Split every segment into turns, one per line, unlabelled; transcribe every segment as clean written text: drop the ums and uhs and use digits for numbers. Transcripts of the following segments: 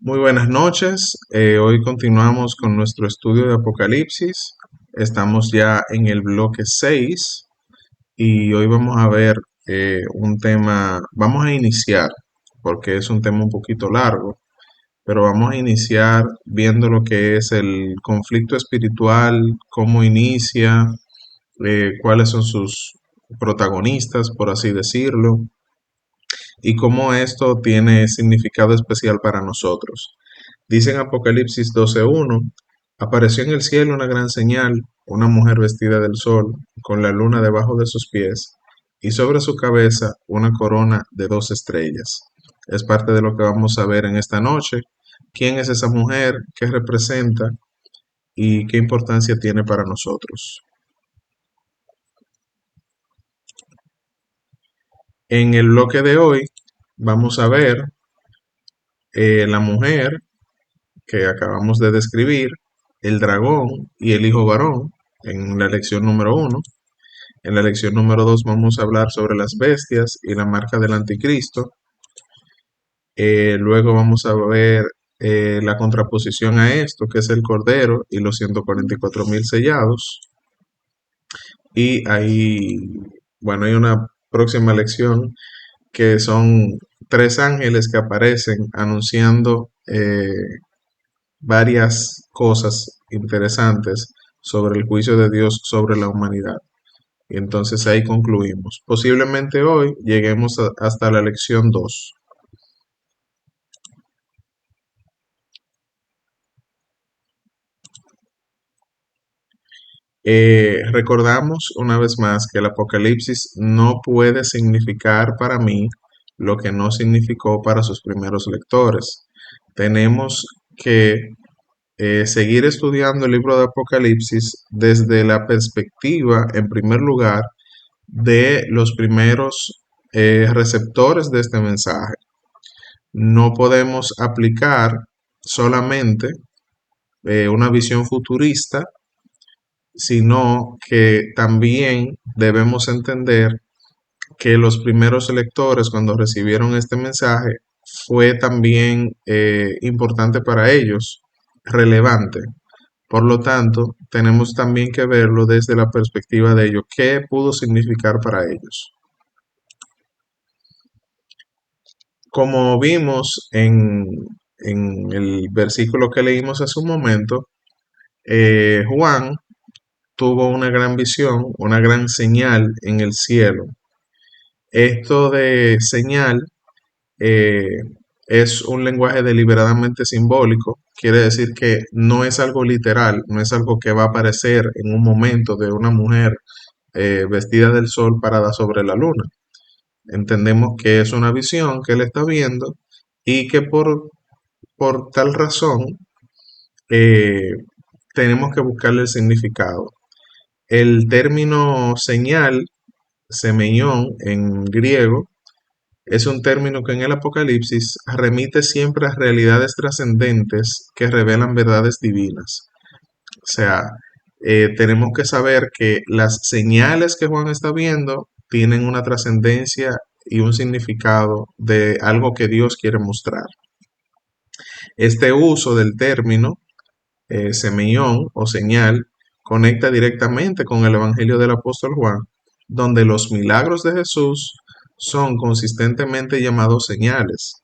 Muy buenas noches. Hoy continuamos con nuestro estudio de Apocalipsis. Estamos ya en el bloque 6 y hoy vamos a ver un tema, vamos a iniciar, porque es un tema un poquito largo, pero vamos a iniciar viendo lo que es el conflicto espiritual, cómo inicia, cuáles son sus protagonistas, por así decirlo, y cómo esto tiene significado especial para nosotros. Dice en Apocalipsis 12:1, apareció en el cielo una gran señal, una mujer vestida del sol, con la luna debajo de sus pies, y sobre su cabeza una corona de 2 estrellas. Es parte de lo que vamos a ver en esta noche. ¿Quién es esa mujer? ¿Qué representa? ¿Y qué importancia tiene para nosotros? En el bloque de hoy vamos a ver la mujer que acabamos de describir, el dragón y el hijo varón en la lección número 1. En la lección número 2 vamos a hablar sobre las bestias y la marca del anticristo. Luego vamos a ver la contraposición a esto, que es el cordero y los 144.000 sellados. Y ahí, bueno, hay una próxima lección que son 3 ángeles que aparecen anunciando varias cosas interesantes sobre el juicio de Dios sobre la humanidad. Y entonces ahí concluimos. Posiblemente hoy lleguemos hasta la lección 2. Recordamos una vez más que el Apocalipsis no puede significar para mí lo que no significó para sus primeros lectores. Tenemos que seguir estudiando el libro de Apocalipsis desde la perspectiva, en primer lugar, de los primeros receptores de este mensaje. No podemos aplicar solamente una visión futurista, sino que también debemos entender que los primeros lectores, cuando recibieron este mensaje, fue también importante para ellos, relevante. Por lo tanto, tenemos también que verlo desde la perspectiva de ellos, qué pudo significar para ellos. Como vimos en el versículo que leímos hace un momento, Juan tuvo una gran visión, una gran señal en el cielo. Esto de señal eh, es un lenguaje deliberadamente simbólico, quiere decir que no es algo literal, no es algo que va a aparecer en un momento de una mujer vestida del sol parada sobre la luna. Entendemos que es una visión que él está viendo y que por tal razón eh, tenemos que buscarle el significado. El término señal, semeión en griego, es un término que en el Apocalipsis remite siempre a realidades trascendentes que revelan verdades divinas. O sea, tenemos que saber que las señales que Juan está viendo tienen una trascendencia y un significado de algo que Dios quiere mostrar. Este uso del término semillón o señal conecta directamente con el Evangelio del apóstol Juan, donde los milagros de Jesús son consistentemente llamados señales,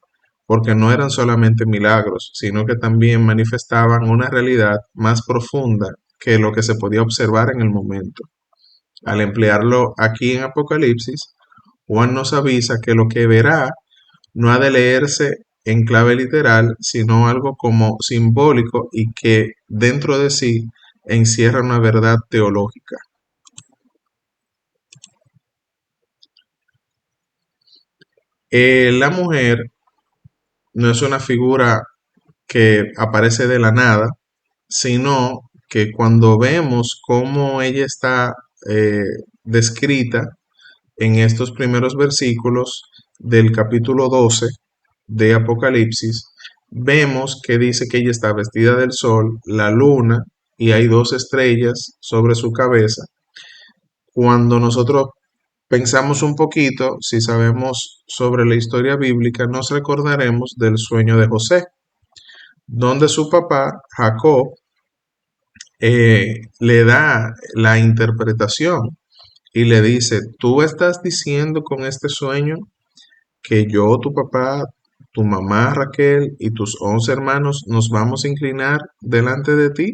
porque no eran solamente milagros, sino que también manifestaban una realidad más profunda que lo que se podía observar en el momento. Al emplearlo aquí en Apocalipsis, Juan nos avisa que lo que verá no ha de leerse en clave literal, sino algo como simbólico y que dentro de sí encierra una verdad teológica. La mujer no es una figura que aparece de la nada, sino que cuando vemos cómo ella está eh, descrita en estos primeros versículos del capítulo 12 de Apocalipsis, vemos que dice que ella está vestida del sol, la luna, y hay 2 estrellas sobre su cabeza. Cuando nosotros pensamos un poquito, si sabemos sobre la historia bíblica, nos recordaremos del sueño de José. donde su papá, Jacob, le da la interpretación y le dice, tú estás diciendo con este sueño que yo, tu papá, tu mamá Raquel y tus 11 hermanos nos vamos a inclinar delante de ti.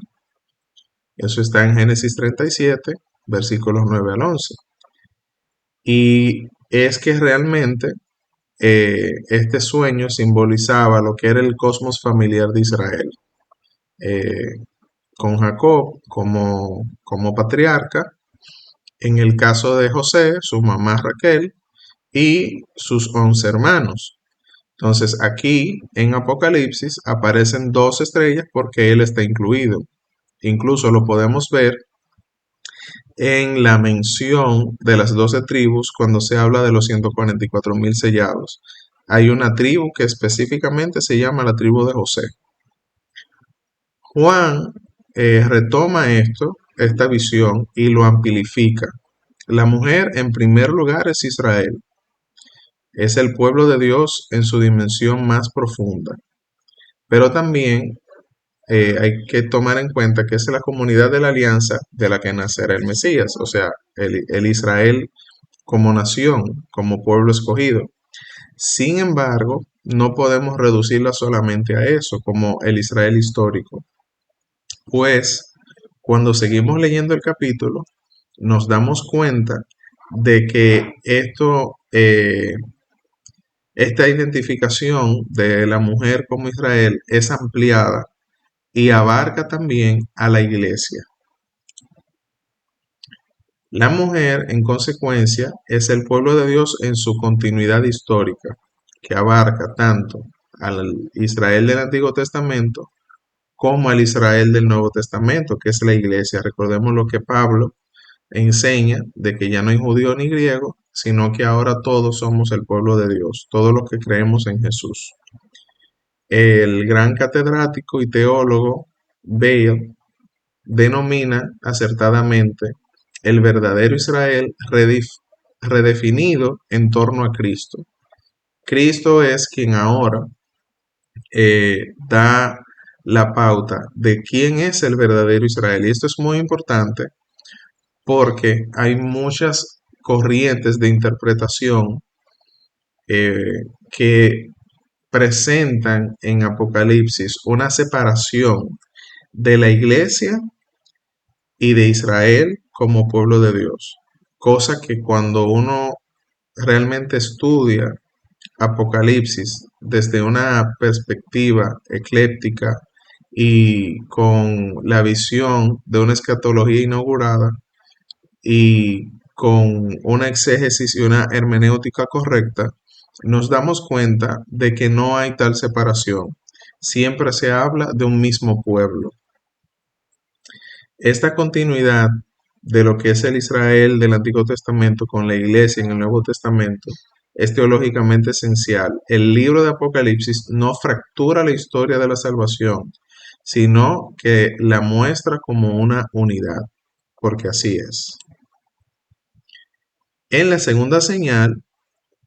Eso está en Génesis 37, versículos 9 al 11. Y es que realmente este sueño simbolizaba lo que era el cosmos familiar de Israel, eh, con Jacob como patriarca, en el caso de José, su mamá Raquel y sus 11 hermanos. Entonces aquí en Apocalipsis aparecen dos estrellas porque él está incluido. Incluso lo podemos ver en la mención de las 12 tribus cuando se habla de los 144,000 sellados. Hay una tribu que específicamente se llama la tribu de José. Juan retoma esta visión y lo amplifica. La mujer en primer lugar es Israel, es el pueblo de Dios en su dimensión más profunda, pero también hay que tomar en cuenta que es la comunidad de la alianza de la que nacerá el Mesías, o sea, el Israel como nación, como pueblo escogido. Sin embargo, no podemos reducirla solamente a eso, como el Israel histórico, pues cuando seguimos leyendo el capítulo, nos damos cuenta de que esta identificación de la mujer como Israel es ampliada y abarca también a la iglesia. La mujer, en consecuencia, es el pueblo de Dios en su continuidad histórica, que abarca tanto al Israel del Antiguo Testamento como al Israel del Nuevo Testamento, que es la iglesia. Recordemos lo que Pablo enseña de que ya no hay judío ni griego, sino que ahora todos somos el pueblo de Dios, todos los que creemos en Jesús. El gran catedrático y teólogo Bale denomina acertadamente el verdadero Israel redefinido en torno a Cristo. Cristo es quien ahora da la pauta de quién es el verdadero Israel. Y esto es muy importante porque hay muchas corrientes de interpretación que presentan en Apocalipsis una separación de la iglesia y de Israel como pueblo de Dios. Cosa que cuando uno realmente estudia Apocalipsis desde una perspectiva ecléptica y con la visión de una escatología inaugurada y con una exégesis y una hermenéutica correcta, nos damos cuenta de que no hay tal separación. Siempre se habla de un mismo pueblo. Esta continuidad de lo que es el Israel del Antiguo Testamento con la iglesia en el Nuevo Testamento es teológicamente esencial. El libro de Apocalipsis no fractura la historia de la salvación, sino que la muestra como una unidad, porque así es. En la segunda señal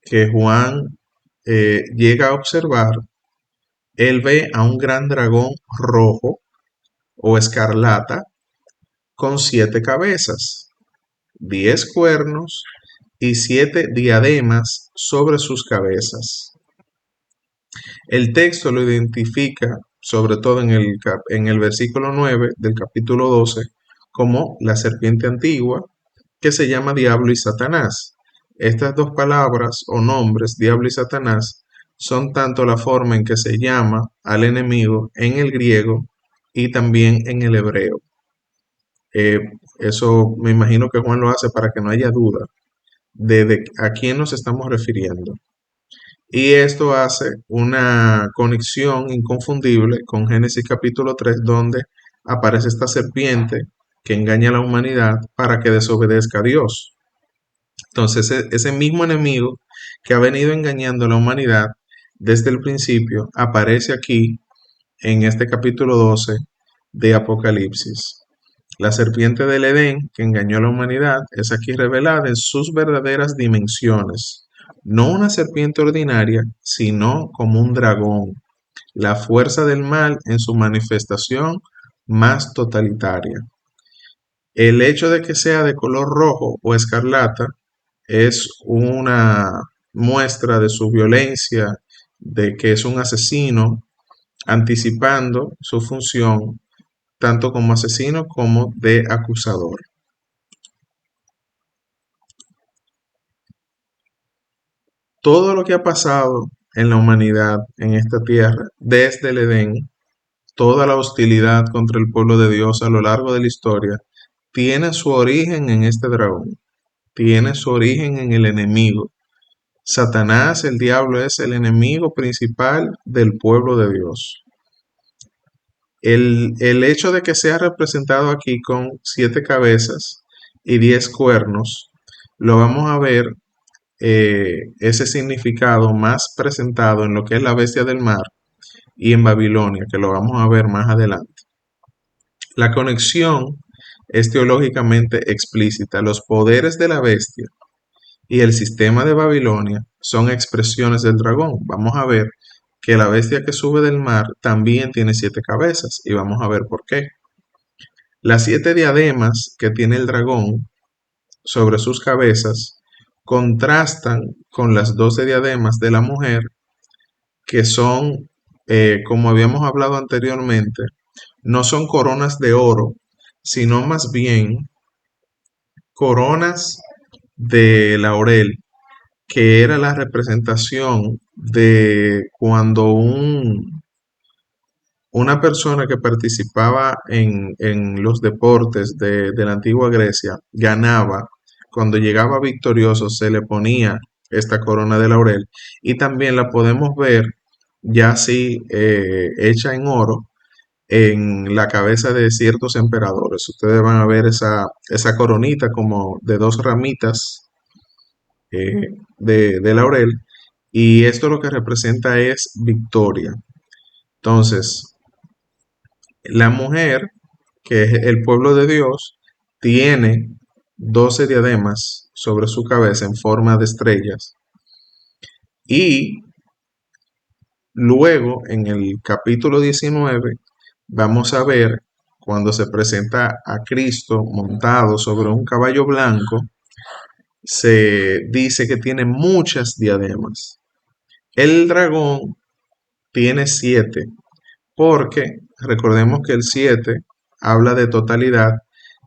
que Juan llega a observar, él ve a un gran dragón rojo o escarlata con 7 cabezas, 10 cuernos y 7 diademas sobre sus cabezas. El texto lo identifica, sobre todo en el versículo 9 del capítulo 12, como la serpiente antigua, que se llama Diablo y Satanás. Estas dos palabras o nombres, Diablo y Satanás, son tanto la forma en que se llama al enemigo en el griego y también en el hebreo. Eh, Eso me imagino que Juan lo hace para que no haya duda de a quién nos estamos refiriendo. Y esto hace una conexión inconfundible con Génesis capítulo 3, donde aparece esta serpiente que engaña a la humanidad para que desobedezca a Dios. Entonces, ese mismo enemigo que ha venido engañando a la humanidad desde el principio aparece aquí en este capítulo 12 de Apocalipsis. La serpiente del Edén que engañó a la humanidad es aquí revelada en sus verdaderas dimensiones. No una serpiente ordinaria, sino como un dragón. la fuerza del mal en su manifestación más totalitaria. El hecho de que sea de color rojo o escarlata es una muestra de su violencia, de que es un asesino, anticipando su función tanto como asesino como de acusador. Todo lo que ha pasado en la humanidad, en esta tierra, desde el Edén, toda la hostilidad contra el pueblo de Dios a lo largo de la historia, tiene su origen en este dragón, tiene su origen en el enemigo. Satanás, el diablo, es el enemigo principal del pueblo de Dios. El hecho de que sea representado aquí con 7 cabezas y 10 cuernos, lo vamos a ver ese significado más presentado en lo que es la bestia del mar y en Babilonia, que lo vamos a ver más adelante. La conexión es teológicamente explícita. Los poderes de la bestia y el sistema de Babilonia son expresiones del dragón. Vamos a ver que la bestia que sube del mar también tiene 7 cabezas y vamos a ver por qué. Las 7 diademas que tiene el dragón sobre sus cabezas contrastan con las 12 diademas de la mujer, que son, como habíamos hablado anteriormente, no son coronas de oro, sino más bien coronas de laurel, que era la representación de cuando una persona que participaba en los deportes de la antigua Grecia ganaba, cuando llegaba victorioso se le ponía esta corona de laurel, y también la podemos ver ya así hecha en oro en la cabeza de ciertos emperadores. Ustedes van a ver esa coronita como de 2 ramitas de laurel, y esto lo que representa es victoria. Entonces, la mujer, que es el pueblo de Dios, tiene 12 diademas sobre su cabeza en forma de estrellas. Y luego, en el capítulo 19, vamos a ver cuando se presenta a Cristo montado sobre un caballo blanco, se dice que tiene muchas diademas. El dragón tiene 7, porque recordemos que el 7 habla de totalidad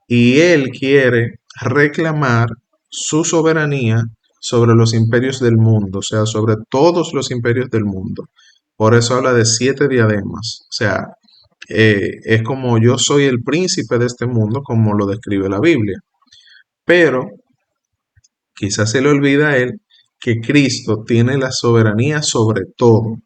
y él quiere reclamar su soberanía sobre los imperios del mundo, o sea, sobre todos los imperios del mundo. Por eso habla de 7 diademas, o sea, es como yo soy el príncipe de este mundo, como lo describe la Biblia. Pero quizás se le olvida a él que Cristo tiene la soberanía sobre todo,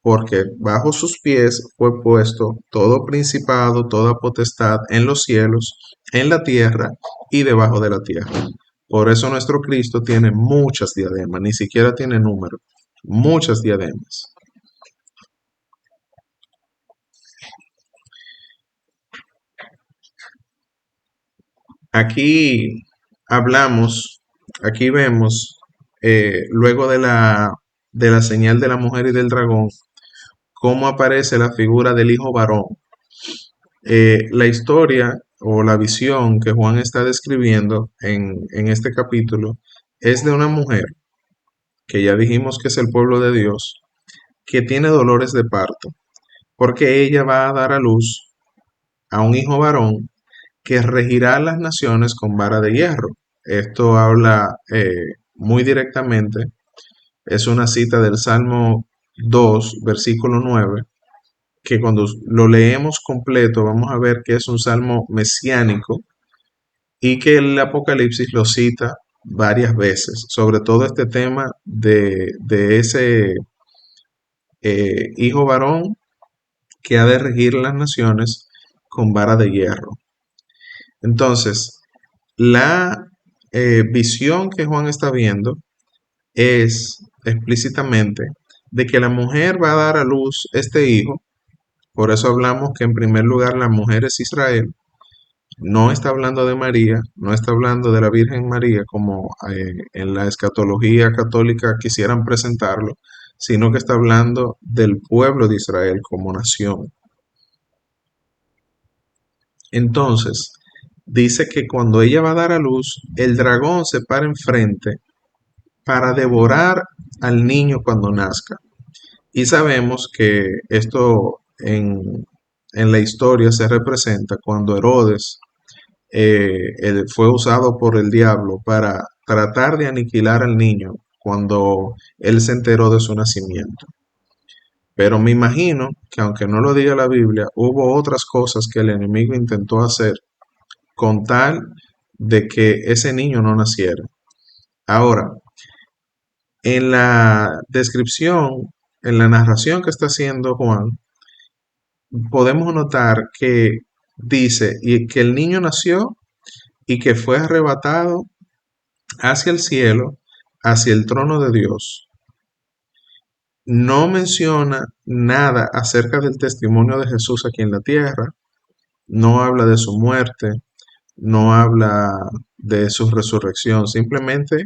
porque bajo sus pies fue puesto todo principado, toda potestad en los cielos, en la tierra y debajo de la tierra. Por eso nuestro Cristo tiene muchas diademas, ni siquiera tiene número, muchas diademas. Aquí hablamos, aquí vemos, luego de la señal de la mujer y del dragón, cómo aparece la figura del hijo varón. La historia o la visión que Juan está describiendo en este capítulo es de una mujer, que ya dijimos que es el pueblo de Dios, que tiene dolores de parto, porque ella va a dar a luz a un hijo varón que regirá las naciones con vara de hierro. Esto habla muy directamente, es una cita del Salmo 2, versículo 9, que cuando lo leemos completo vamos a ver que es un salmo mesiánico y que el Apocalipsis lo cita varias veces, sobre todo este tema de ese hijo varón que ha de regir las naciones con vara de hierro. Entonces, la visión que Juan está viendo es explícitamente de que la mujer va a dar a luz este hijo. Por eso hablamos que en primer lugar la mujer es Israel. No está hablando de María, no está hablando de la Virgen María como en la escatología católica quisieran presentarlo, sino que está hablando del pueblo de Israel como nación. Entonces, dice que cuando ella va a dar a luz, el dragón se para enfrente para devorar al niño cuando nazca. Y sabemos que esto en la historia se representa cuando Herodes fue usado por el diablo para tratar de aniquilar al niño cuando él se enteró de su nacimiento. Pero me imagino que aunque no lo diga la Biblia, hubo otras cosas que el enemigo intentó hacer con tal de que ese niño no naciera. Ahora, en la descripción, en la narración que está haciendo Juan, podemos notar que dice y que el niño nació y que fue arrebatado hacia el cielo, hacia el trono de Dios. No menciona nada acerca del testimonio de Jesús aquí en la tierra, no habla de su muerte, no habla de su resurrección, simplemente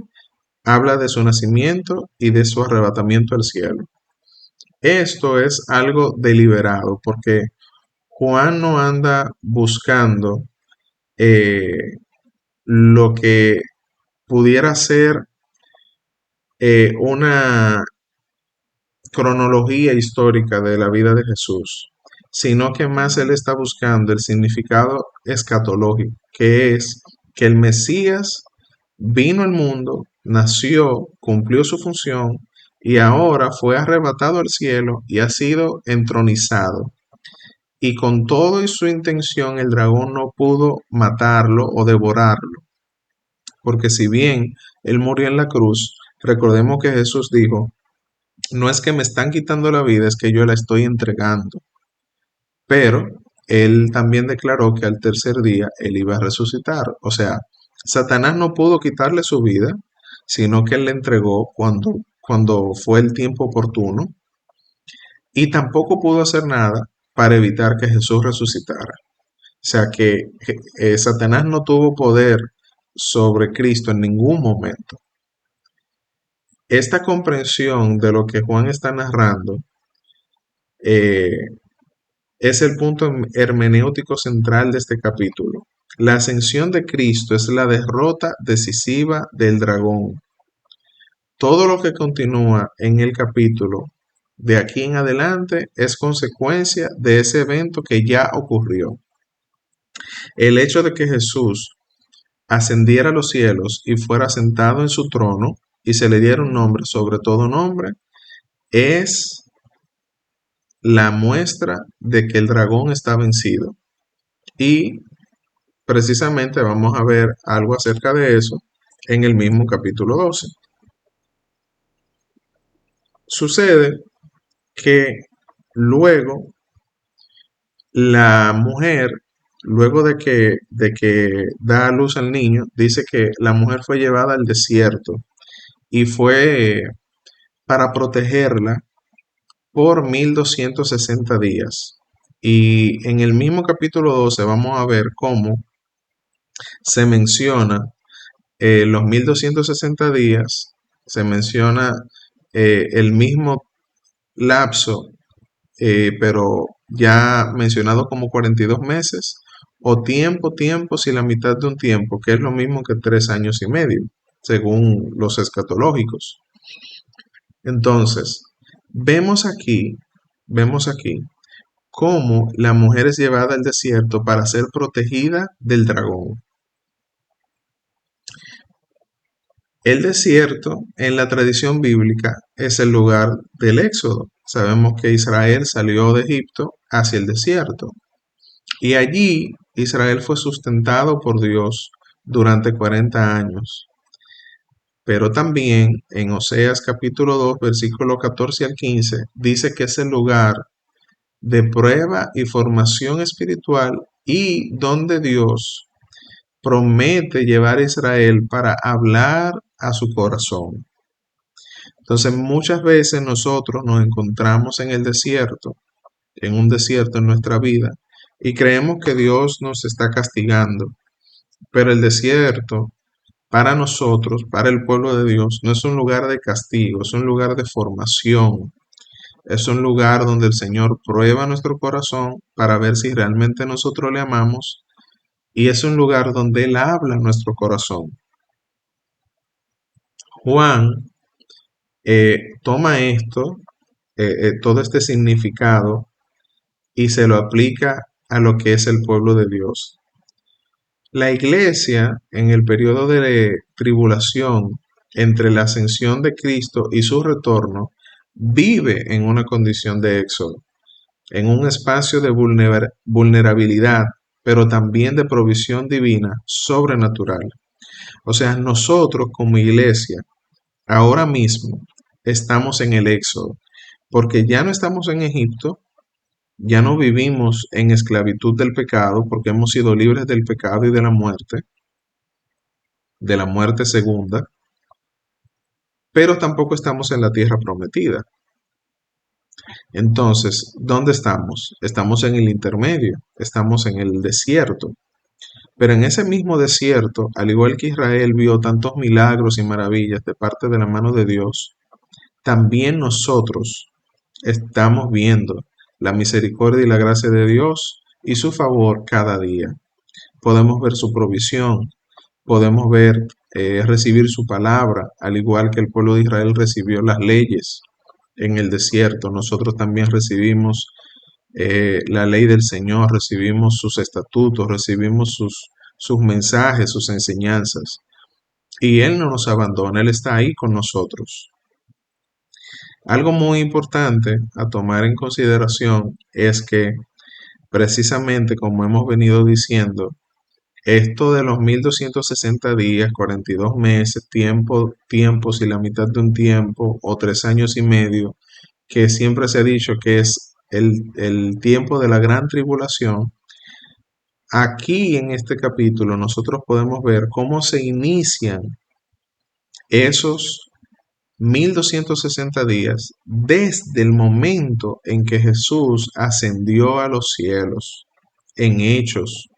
habla de su nacimiento y de su arrebatamiento al cielo. Esto es algo deliberado porque Juan no anda buscando lo que pudiera ser una cronología histórica de la vida de Jesús, sino que más él está buscando el significado escatológico, que es que el Mesías vino al mundo, nació, cumplió su función y ahora fue arrebatado al cielo y ha sido entronizado. Y con todo y su intención el dragón no pudo matarlo o devorarlo, porque si bien él murió en la cruz, recordemos que Jesús dijo, no es que me están quitando la vida, es que yo la estoy entregando. Pero él también declaró que al tercer día él iba a resucitar. O sea, Satanás no pudo quitarle su vida, sino que él le entregó cuando fue el tiempo oportuno. Y tampoco pudo hacer nada para evitar que Jesús resucitara. O sea que Satanás no tuvo poder sobre Cristo en ningún momento. Esta comprensión de lo que Juan está narrando eh, es el punto hermenéutico central de este capítulo. La ascensión de Cristo es la derrota decisiva del dragón. Todo lo que continúa en el capítulo de aquí en adelante es consecuencia de ese evento que ya ocurrió. El hecho de que Jesús ascendiera a los cielos y fuera sentado en su trono y se le diera un nombre sobre todo nombre es la muestra de que el dragón está vencido. Y precisamente vamos a ver algo acerca de eso en el mismo capítulo 12. Sucede que luego la mujer, luego de que da a luz al niño, dice que la mujer fue llevada al desierto y fue para protegerla por 1260 días. Y en el mismo capítulo 12 vamos a ver cómo se menciona los 1260 días, se menciona el mismo lapso, pero ya mencionado como 42 meses, o tiempo, si la mitad de un tiempo, que es lo mismo que 3 años y medio, según los escatológicos. Entonces, vemos aquí cómo la mujer es llevada al desierto para ser protegida del dragón. El desierto, en la tradición bíblica, es el lugar del éxodo. Sabemos que Israel salió de Egipto hacia el desierto. Y allí Israel fue sustentado por Dios durante 40 años. Pero también en Oseas capítulo 2, versículo 14 al 15, dice que es el lugar de prueba y formación espiritual y donde Dios promete llevar a Israel para hablar a su corazón. Entonces muchas veces nosotros nos encontramos en el desierto, en un desierto en nuestra vida, y creemos que Dios nos está castigando, pero el desierto para nosotros, para el pueblo de Dios, no es un lugar de castigo, es un lugar de formación. Es un lugar donde el Señor prueba nuestro corazón para ver si realmente nosotros le amamos, y es un lugar donde Él habla a nuestro corazón. Juan toma esto, todo este significado, y se lo aplica a lo que es el pueblo de Dios. La iglesia en el periodo de tribulación entre la ascensión de Cristo y su retorno vive en una condición de éxodo, en un espacio de vulnerabilidad, pero también de provisión divina sobrenatural. O sea, nosotros como iglesia ahora mismo estamos en el éxodo, porque ya no estamos en Egipto, ya no vivimos en esclavitud del pecado, porque hemos sido libres del pecado y de la muerte segunda, pero tampoco estamos en la tierra prometida. Entonces, ¿dónde estamos? Estamos en el intermedio, estamos en el desierto. Pero en ese mismo desierto, al igual que Israel vio tantos milagros y maravillas de parte de la mano de Dios, también nosotros estamos viendo la misericordia y la gracia de Dios y su favor cada día. Podemos ver su provisión, podemos ver, recibir su palabra, al igual que el pueblo de Israel recibió las leyes en el desierto. Nosotros también recibimos la ley del Señor, recibimos sus estatutos, recibimos sus mensajes, sus enseñanzas. Y Él no nos abandona, Él está ahí con nosotros. Algo muy importante a tomar en consideración es que precisamente como hemos venido diciendo, esto de los 1260 días, 42 meses, tiempos y la mitad de un tiempo, o 3 años y medio, que siempre se ha dicho que es el tiempo de la gran tribulación. Aquí en este capítulo nosotros podemos ver cómo se inician esos 1260 días desde el momento en que Jesús ascendió a los cielos, en Hechos,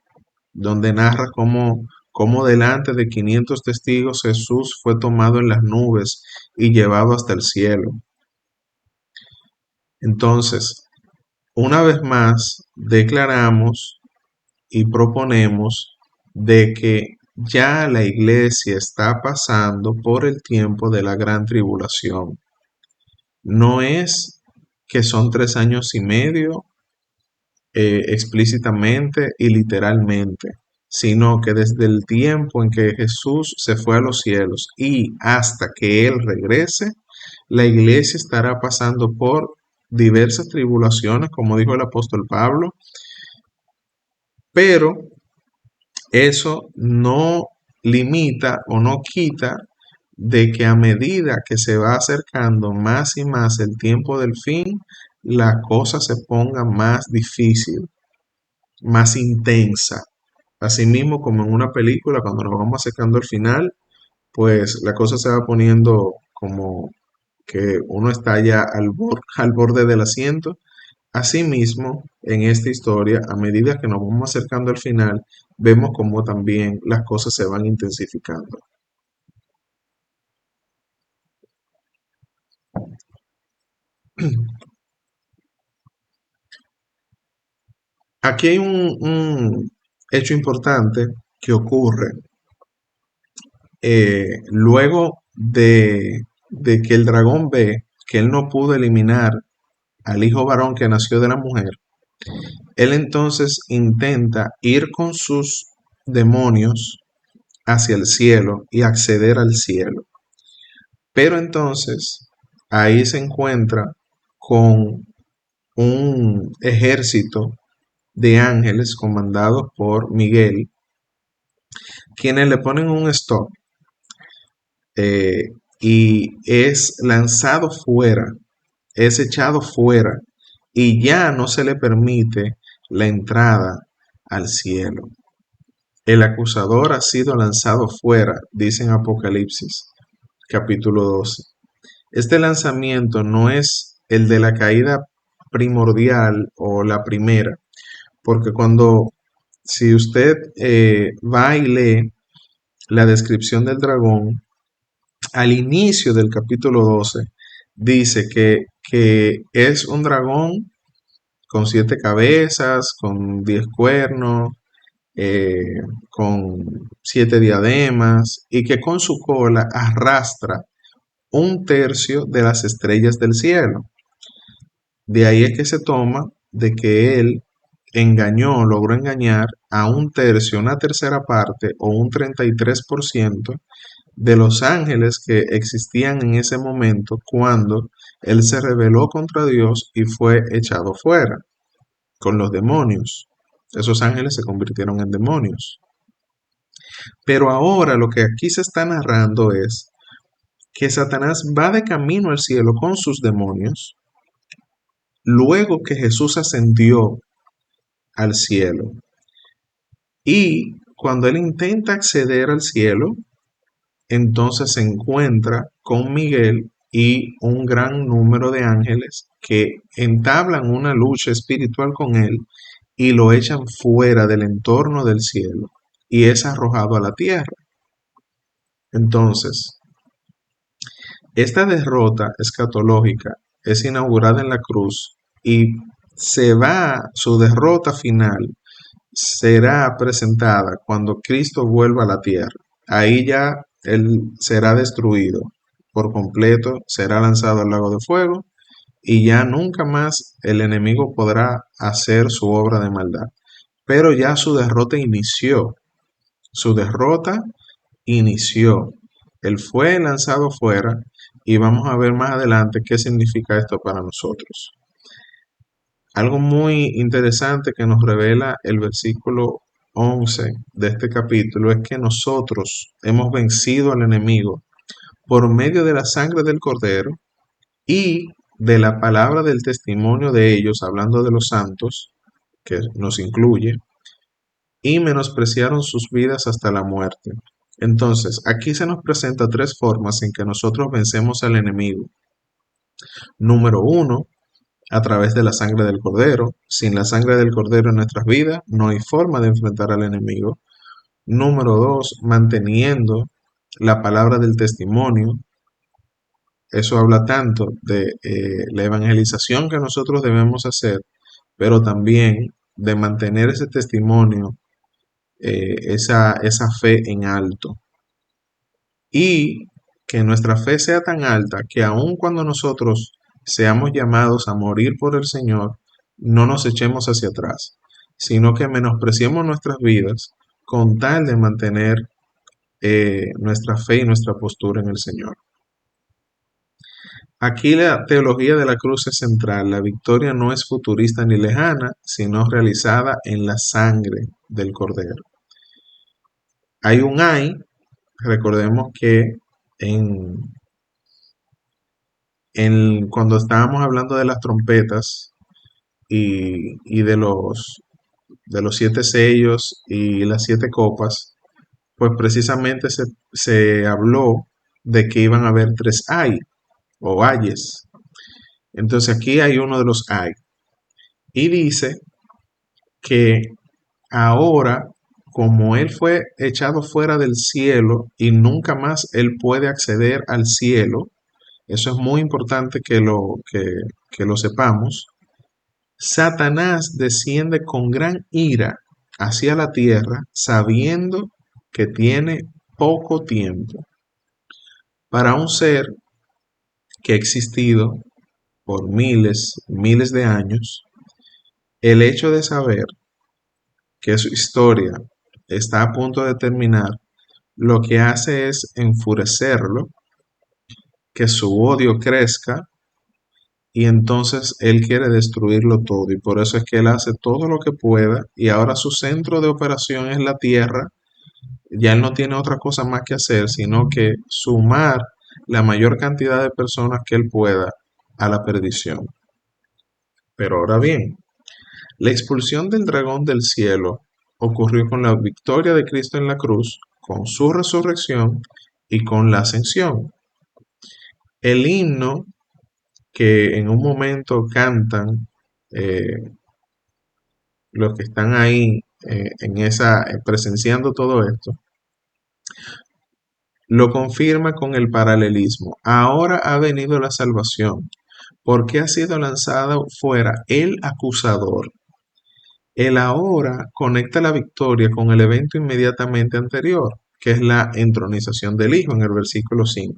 donde narra cómo delante de 500 testigos Jesús fue tomado en las nubes y llevado hasta el cielo. Entonces, una vez más, declaramos y proponemos de que ya la iglesia está pasando por el tiempo de la gran tribulación. No es que son 3 años y medio explícitamente y literalmente, sino que desde el tiempo en que Jesús se fue a los cielos y hasta que Él regrese, la iglesia estará pasando por diversas tribulaciones, como dijo el apóstol Pablo, pero eso no limita o no quita de que a medida que se va acercando más y más el tiempo del fin, la cosa se ponga más difícil, más intensa. Asimismo, como en una película, cuando nos vamos acercando al final, pues la cosa se va poniendo como que uno está ya al borde del asiento. Asimismo, en esta historia, a medida que nos vamos acercando al final, vemos como también las cosas se van intensificando. Aquí hay un hecho importante que ocurre luego de que el dragón ve que él no pudo eliminar al hijo varón que nació de la mujer. Él entonces intenta ir con sus demonios hacia el cielo y acceder al cielo. Pero entonces ahí se encuentra con un ejército de ángeles comandados por Miguel, quienes le ponen un stop, y es lanzado fuera, es echado fuera, y ya no se le permite la entrada al cielo. El acusador ha sido lanzado fuera, dice en Apocalipsis, capítulo 12. Este lanzamiento no es el de la caída primordial o la primera, porque si usted va y lee la descripción del dragón, al inicio del capítulo 12, dice que es un dragón con 7 cabezas, con 10 cuernos, con 7 diademas, y que con su cola arrastra 1/3 de las estrellas del cielo. De ahí es que se toma de que él logró engañar a 1/3, una tercera parte o un 33% de los ángeles que existían en ese momento cuando él se rebeló contra Dios y fue echado fuera con los demonios. Esos ángeles se convirtieron en demonios. Pero ahora lo que aquí se está narrando es que Satanás va de camino al cielo con sus demonios, luego que Jesús ascendió al cielo. Y cuando él intenta acceder al cielo, entonces se encuentra con Miguel y un gran número de ángeles que entablan una lucha espiritual con él y lo echan fuera del entorno del cielo y es arrojado a la tierra. Entonces, esta derrota escatológica es inaugurada en la cruz y su derrota final será presentada cuando Cristo vuelva a la tierra. Ahí ya él será destruido por completo, será lanzado al lago de fuego y ya nunca más el enemigo podrá hacer su obra de maldad. Pero ya su derrota inició. Su derrota inició. Él fue lanzado fuera y vamos a ver más adelante qué significa esto para nosotros. Algo muy interesante que nos revela el versículo 11 de este capítulo es que nosotros hemos vencido al enemigo por medio de la sangre del Cordero y de la palabra del testimonio de ellos, hablando de los santos, que nos incluye, y menospreciaron sus vidas hasta la muerte. Entonces, aquí se nos presenta 3 formas en que nosotros vencemos al enemigo. Número 1, a través de la sangre del Cordero. Sin la sangre del Cordero en nuestras vidas, no hay forma de enfrentar al enemigo. Número 2, manteniendo la palabra del testimonio. Eso habla tanto de la evangelización que nosotros debemos hacer, pero también de mantener ese testimonio, esa fe en alto. Y que nuestra fe sea tan alta que aun cuando nosotros seamos llamados a morir por el Señor, no nos echemos hacia atrás, sino que menospreciemos nuestras vidas con tal de mantener nuestra fe y nuestra postura en el Señor. Aquí la teología de la cruz es central. La victoria no es futurista ni lejana, sino realizada en la sangre del Cordero. Hay un recordemos que en cuando estábamos hablando de las trompetas y de los 7 sellos y las 7 copas, pues precisamente se habló de que iban a haber 3 o ayes. Entonces aquí hay uno de los ay. Y dice que ahora, como él fue echado fuera del cielo y nunca más él puede acceder al cielo, eso es muy importante que lo sepamos. Satanás desciende con gran ira hacia la tierra, sabiendo que tiene poco tiempo. Para un ser que ha existido por miles de años, el hecho de saber que su historia está a punto de terminar, lo que hace es enfurecerlo, que su odio crezca y entonces él quiere destruirlo todo y por eso es que él hace todo lo que pueda y ahora su centro de operación es la tierra. Ya él no tiene otra cosa más que hacer sino que sumar la mayor cantidad de personas que él pueda a la perdición. Pero ahora bien, la expulsión del dragón del cielo ocurrió con la victoria de Cristo en la cruz, con su resurrección y con la ascensión. El himno que en un momento cantan eh, los que están ahí presenciando todo esto, lo confirma con el paralelismo. Ahora ha venido la salvación, porque ha sido lanzado fuera el acusador. El ahora conecta la victoria con el evento inmediatamente anterior, que es la entronización del Hijo en el versículo 5.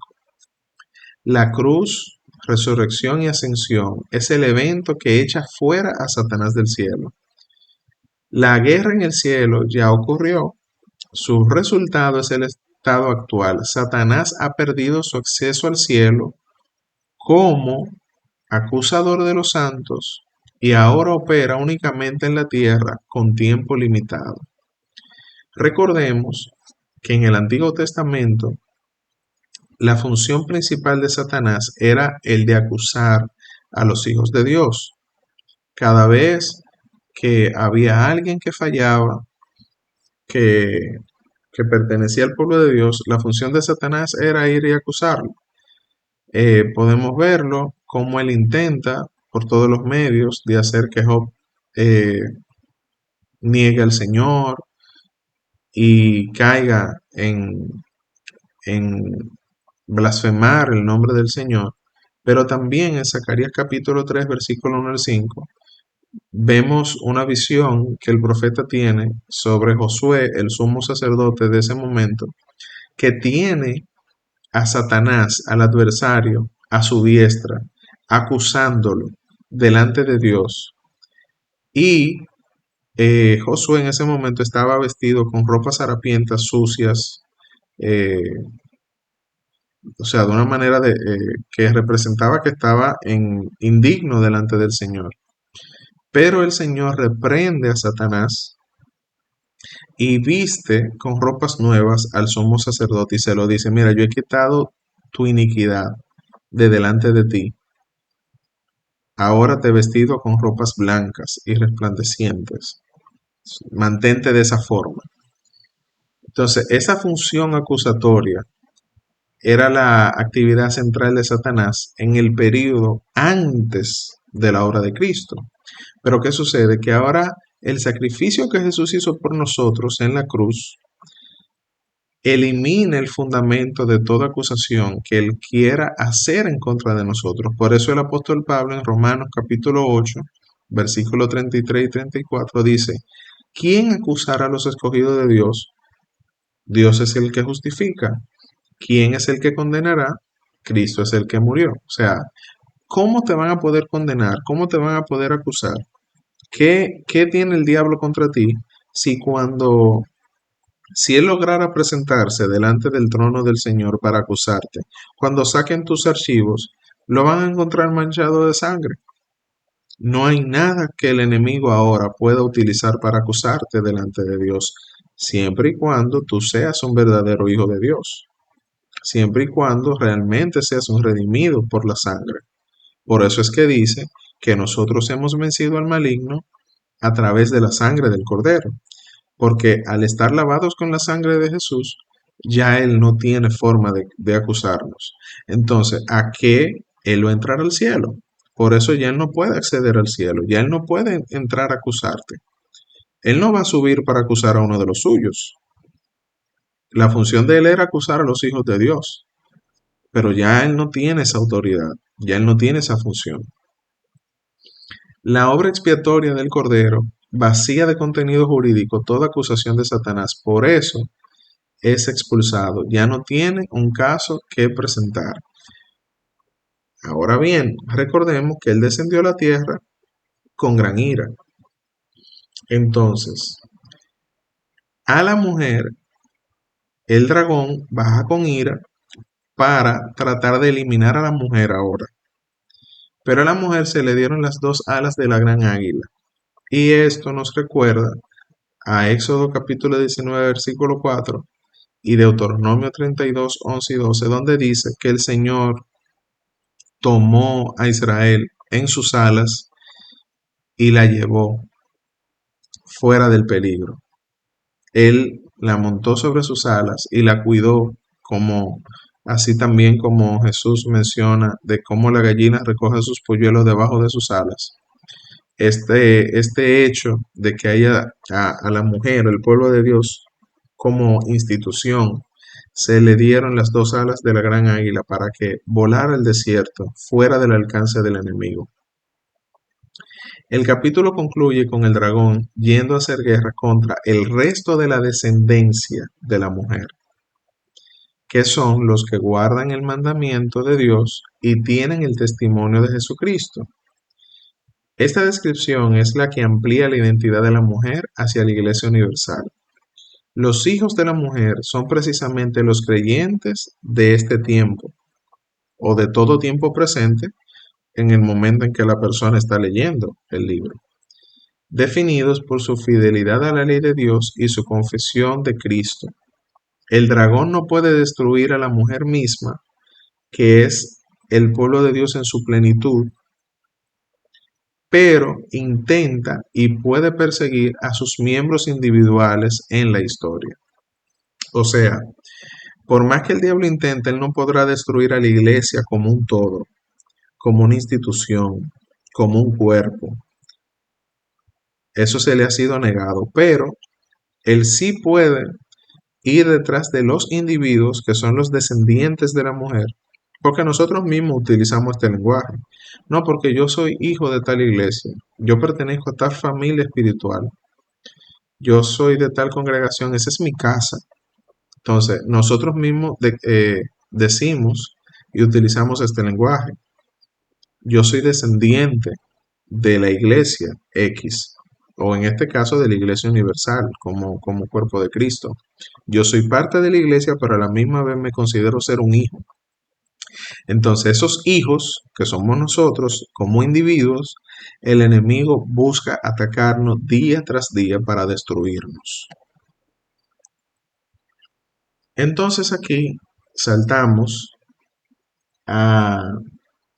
La cruz, resurrección y ascensión es el evento que echa fuera a Satanás del cielo. La guerra en el cielo ya ocurrió. Su resultado es el estado actual. Satanás ha perdido su acceso al cielo como acusador de los santos y ahora opera únicamente en la tierra con tiempo limitado. Recordemos que en el Antiguo Testamento la función principal de Satanás era el de acusar a los hijos de Dios. Cada vez que había alguien que fallaba, que, que pertenecía al pueblo de Dios, la función de Satanás era ir y acusarlo. Podemos verlo como él intenta por todos los medios de hacer que Job eh, niegue al Señor y caiga en blasfemar el nombre del Señor. Pero también en Zacarías capítulo 3, versículo 1 al 5, vemos una visión que el profeta tiene sobre Josué, el sumo sacerdote de ese momento, que tiene a Satanás, al adversario, a su diestra, acusándolo delante de Dios. Y Josué en ese momento estaba vestido con ropas harapientas, sucias, eh, o sea, de una manera que representaba que estaba indigno delante del Señor. Pero el Señor reprende a Satanás y viste con ropas nuevas al sumo sacerdote y se lo dice, mira, yo he quitado tu iniquidad de delante de ti. Ahora te he vestido con ropas blancas y resplandecientes. Mantente de esa forma. Entonces, esa función acusatoria era la actividad central de Satanás en el período antes de la obra de Cristo. Pero ¿qué sucede? Que ahora el sacrificio que Jesús hizo por nosotros en la cruz elimina el fundamento de toda acusación que él quiera hacer en contra de nosotros. Por eso el apóstol Pablo en Romanos capítulo 8, versículos 33 y 34 dice, ¿quién acusará a los escogidos de Dios? Dios es el que justifica. ¿Quién es el que condenará? Cristo es el que murió. O sea, ¿cómo te van a poder condenar? ¿Cómo te van a poder acusar? ¿Qué tiene el diablo contra ti si él lograra presentarse delante del trono del Señor para acusarte, cuando saquen tus archivos, lo van a encontrar manchado de sangre? No hay nada que el enemigo ahora pueda utilizar para acusarte delante de Dios, siempre y cuando tú seas un verdadero hijo de Dios, siempre y cuando realmente seas un redimido por la sangre. Por eso es que dice que nosotros hemos vencido al maligno a través de la sangre del Cordero, porque al estar lavados con la sangre de Jesús, ya Él no tiene forma de acusarnos. Entonces, ¿a qué Él va a entrar al cielo? Por eso ya Él no puede acceder al cielo, ya Él no puede entrar a acusarte. Él no va a subir para acusar a uno de los suyos. La función de Él era acusar a los hijos de Dios, pero ya Él no tiene esa autoridad, ya Él no tiene esa función. La obra expiatoria del Cordero vacía de contenido jurídico toda acusación de Satanás. Por eso es expulsado, ya no tiene un caso que presentar. Ahora bien, recordemos que él descendió a la tierra con gran ira. Entonces, a la mujer, el dragón baja con ira para tratar de eliminar a la mujer ahora. Pero a la mujer se le dieron las dos alas de la gran águila. Y esto nos recuerda a Éxodo capítulo 19, versículo 4 y Deuteronomio 32, 11 y 12, donde dice que el Señor tomó a Israel en sus alas y la llevó fuera del peligro. Él la montó sobre sus alas y la cuidó, como así también como Jesús menciona de cómo la gallina recoge sus polluelos debajo de sus alas. Este hecho de que haya a la mujer, el pueblo de Dios, como institución se le dieron las dos alas de la gran águila para que volara el desierto fuera del alcance del enemigo. El capítulo concluye con el dragón yendo a hacer guerra contra el resto de la descendencia de la mujer, que son los que guardan el mandamiento de Dios y tienen el testimonio de Jesucristo. Esta descripción es la que amplía la identidad de la mujer hacia la Iglesia Universal. Los hijos de la mujer son precisamente los creyentes de este tiempo o de todo tiempo presente en el momento en que la persona está leyendo el libro, definidos por su fidelidad a la ley de Dios y su confesión de Cristo. El dragón no puede destruir a la mujer misma, que es el pueblo de Dios en su plenitud, pero intenta y puede perseguir a sus miembros individuales en la historia. O sea, por más que el diablo intente, él no podrá destruir a la iglesia como un todo, como una institución, como un cuerpo. Eso se le ha sido negado, pero él sí puede ir detrás de los individuos que son los descendientes de la mujer, porque nosotros mismos utilizamos este lenguaje. No, porque yo soy hijo de tal iglesia, yo pertenezco a tal familia espiritual, yo soy de tal congregación, esa es mi casa. Entonces, nosotros mismos decimos y utilizamos este lenguaje. Yo soy descendiente de la iglesia X, o en este caso de la iglesia universal, como cuerpo de Cristo. Yo soy parte de la iglesia, pero a la misma vez me considero ser un hijo. Entonces, esos hijos que somos nosotros como individuos, el enemigo busca atacarnos día tras día para destruirnos. Entonces aquí saltamos a-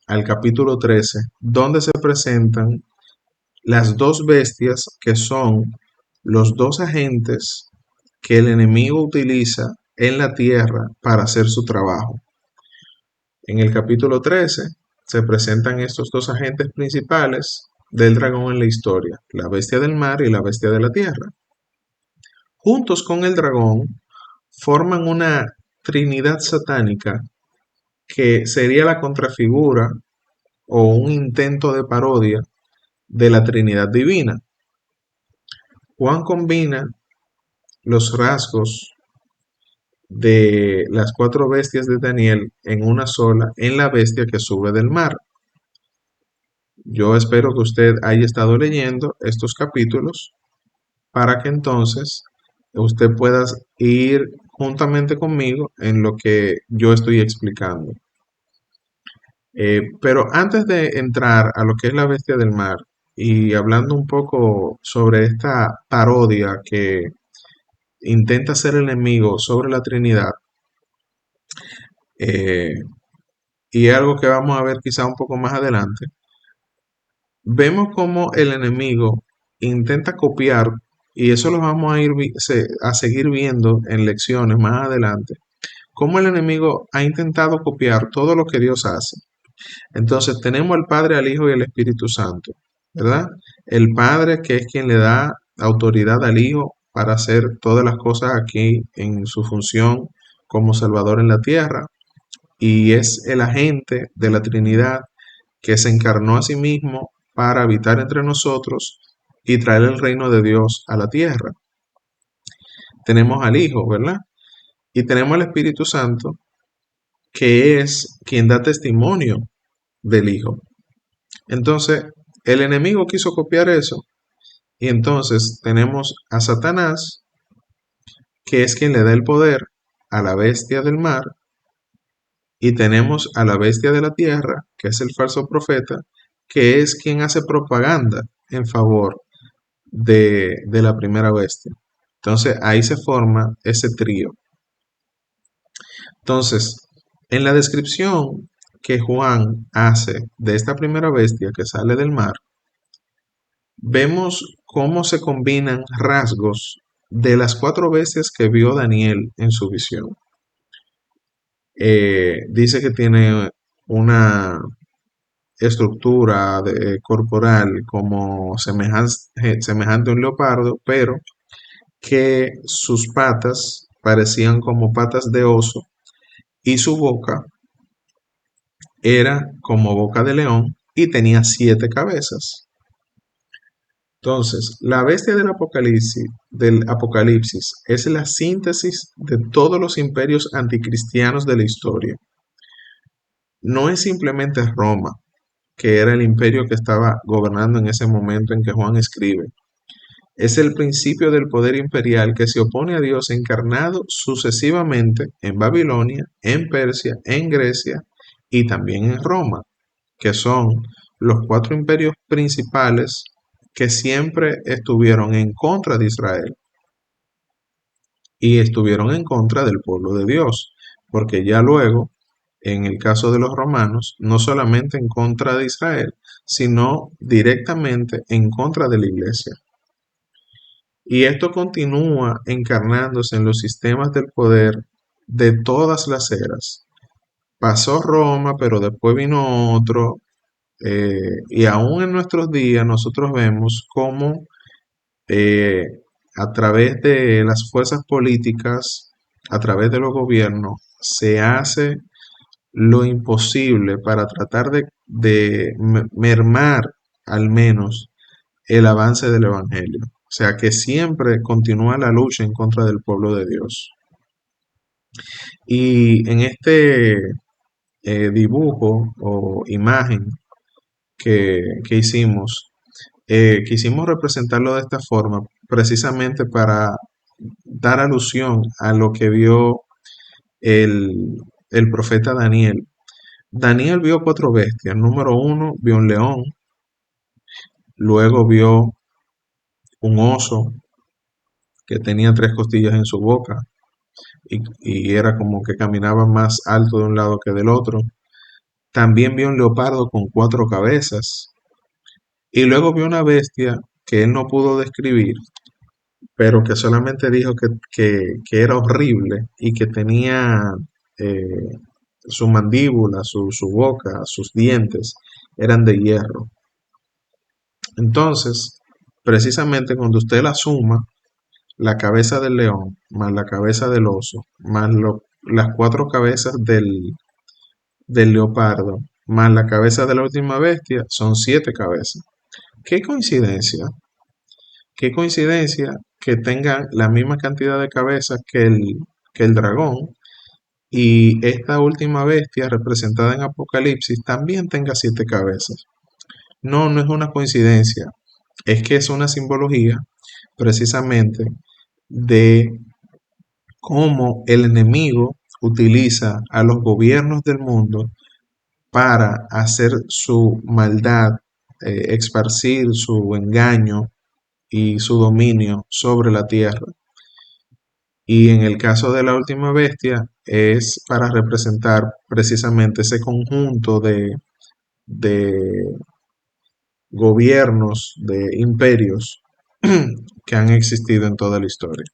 al capítulo 13, donde se presentan las dos bestias que son los dos agentes que el enemigo utiliza en la tierra para hacer su trabajo. En el capítulo 13 se presentan estos dos agentes principales del dragón en la historia, la bestia del mar y la bestia de la tierra. Juntos con el dragón forman una trinidad satánica que sería la contrafigura o un intento de parodia de la Trinidad divina. Juan combina los rasgos de las cuatro bestias de Daniel en una sola, en la bestia que sube del mar. Yo espero que usted haya estado leyendo estos capítulos para que entonces usted pueda ir juntamente conmigo en lo que yo estoy explicando. Pero antes de entrar a lo que es la bestia del mar y hablando un poco sobre esta parodia que intenta ser el enemigo sobre la Trinidad, eh, y algo que vamos a ver quizá un poco más adelante, vemos cómo el enemigo intenta copiar, y eso lo vamos a a seguir viendo en lecciones más adelante, cómo el enemigo ha intentado copiar todo lo que Dios hace. Entonces tenemos al Padre, al Hijo y al Espíritu Santo, ¿verdad? El Padre que es quien le da autoridad al Hijo para hacer todas las cosas aquí en su función como Salvador en la tierra, y es el agente de la Trinidad que se encarnó a sí mismo para habitar entre nosotros y traer el reino de Dios a la tierra. Tenemos al Hijo, ¿verdad? Y tenemos al Espíritu Santo, que es quien da testimonio del Hijo. Entonces, el enemigo quiso copiar eso. Y entonces tenemos a Satanás, que es quien le da el poder a la bestia del mar. Y tenemos a la bestia de la tierra, que es el falso profeta, que es quien hace propaganda en favor de la primera bestia. Entonces ahí se forma ese trío. Entonces, en la descripción que Juan hace de esta primera bestia que sale del mar, vemos cómo se combinan rasgos de las cuatro bestias que vio Daniel en su visión. Dice que tiene una estructura corporal como semejante a un leopardo, pero que sus patas parecían como patas de oso y su boca era como boca de león y tenía 7 cabezas. Entonces, la bestia del Apocalipsis es la síntesis de todos los imperios anticristianos de la historia. No es simplemente Roma, que era el imperio que estaba gobernando en ese momento en que Juan escribe. Es el principio del poder imperial que se opone a Dios encarnado sucesivamente en Babilonia, en Persia, en Grecia y también en Roma, que son los 4 imperios principales que siempre estuvieron en contra de Israel y estuvieron en contra del pueblo de Dios, porque ya luego, en el caso de los romanos, no solamente en contra de Israel, sino directamente en contra de la iglesia. Y esto continúa encarnándose en los sistemas del poder de todas las eras. Pasó Roma, pero después vino otro, y aún en nuestros días nosotros vemos cómo eh, a través de las fuerzas políticas, a través de los gobiernos, se hace lo imposible para tratar de mermar al menos el avance del Evangelio. O sea que siempre continúa la lucha en contra del pueblo de Dios. Y en este dibujo o imagen que hicimos, quisimos representarlo de esta forma precisamente para dar alusión a lo que vio el profeta Daniel. Daniel vio 4 bestias. Número uno, vio un león, luego vio un oso que tenía 3 costillas en su boca y era como que caminaba más alto de un lado que del otro. También vio un leopardo con 4 cabezas y luego vio una bestia que él no pudo describir, pero que solamente dijo que era horrible y que tenía eh, su mandíbula, su boca, sus dientes eran de hierro. Entonces, precisamente cuando usted la suma, la cabeza del león, más la cabeza del oso, más las 4 cabezas del leopardo, más la cabeza de la última bestia, son 7 cabezas. Qué coincidencia, qué coincidencia que tengan la misma cantidad de cabezas que el dragón y esta última bestia representada en Apocalipsis también tenga 7 cabezas. No, no es una coincidencia, es que es una simbología precisamente de cómo el enemigo utiliza a los gobiernos del mundo para hacer su maldad, esparcir su engaño y su dominio sobre la tierra. Y en el caso de la última bestia es para representar precisamente ese conjunto de gobiernos, de imperios que han existido en toda la historia.